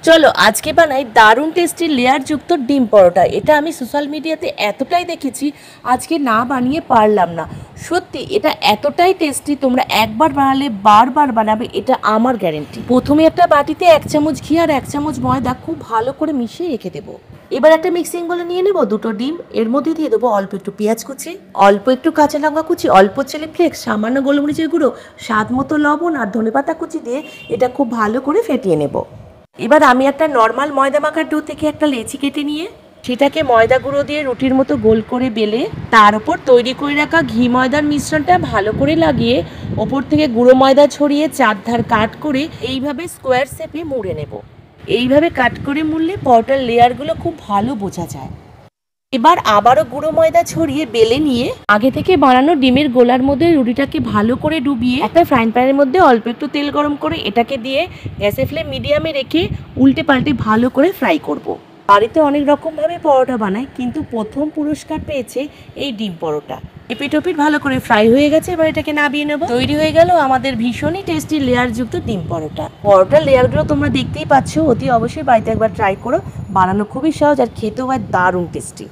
চলো আজকে বানাই দারুণ টেস্টি লেয়ার যুক্ত ডিম পরোটা। এটা আমি সোশ্যাল মিডিয়াতে এতটাই দেখেছি, আজকে না বানিয়ে পারলাম না। সত্যি এটা এতটাই টেস্টি, তোমরা একবার বানালে বারবার বানাবে, এটা আমার গ্যারেন্টি। প্রথমে একটা বাটিতে 1 চামচ ঘি আর 1 চামচ ময়দা খুব ভালো করে মিশিয়ে রেখে দেবো। এবার একটা মিক্সিং বলে নিয়ে নেবো 2টো ডিম। এর মধ্যে দিয়ে দেবো অল্প একটু পেঁয়াজ কুচি, অল্প একটু কাঁচা লঙ্কা কুচি, অল্প চিলি ফ্লেক্স, সামান্য গোলমরিচের গুঁড়ো, স্বাদ মতো লবণ আর ধনেপাতা কুচি দিয়ে এটা খুব ভালো করে ফেটিয়ে নেবো। এবার আমি একটা নর্মাল ময়দা মাখার ডো থেকে একটা লেচি কেটে নিয়ে সেটাকে ময়দা গুঁড়ো দিয়ে রুটির মতো গোল করে বেলে তার উপর তৈরি করে রাখা ঘি ময়দার মিশ্রণটা ভালো করে লাগিয়ে ওপর থেকে গুঁড়ো ময়দা ছড়িয়ে চারধার কাট করে এইভাবে স্কোয়ার শেপে মুড়ে নেব। এইভাবে কাট করে মুড়লে পরোটার লেয়ারগুলো খুব ভালো বোঝা যায়। এবার আবারও গুঁড়ো ময়দা ছড়িয়ে বেলে নিয়ে আগে থেকে বানানো ডিমের গোলার মধ্যে রুটিটাকে ভালো করে ডুবিয়ে একটা ফ্রাইং প্যানের মধ্যে অল্প একটু তেল গরম করে এটাকে দিয়ে গ্যাসের ফ্লেম মিডিয়ামে রেখে উল্টে পাল্টে ভালো করে ফ্রাই করব। বাড়িতে অনেক রকমভাবে পরোটা বানায়, কিন্তু প্রথম পুরস্কার পেয়েছে এই ডিম পরোটা। এপিট ওপিট ভালো করে ফ্রাই হয়ে গেছে, এবার এটাকে নামিয়ে নেব। তৈরি হয়ে গেল আমাদের ভীষণই টেস্টি লেয়ার যুক্ত ডিম পরোটা। পরোটার লেয়ারগুলো তোমরা দেখতেই পাচ্ছ, অতি অবশ্যই বাড়িতে একবার ট্রাই করো। বানানো খুবই সহজ আর খেতেও হয় দারুণ টেস্টি।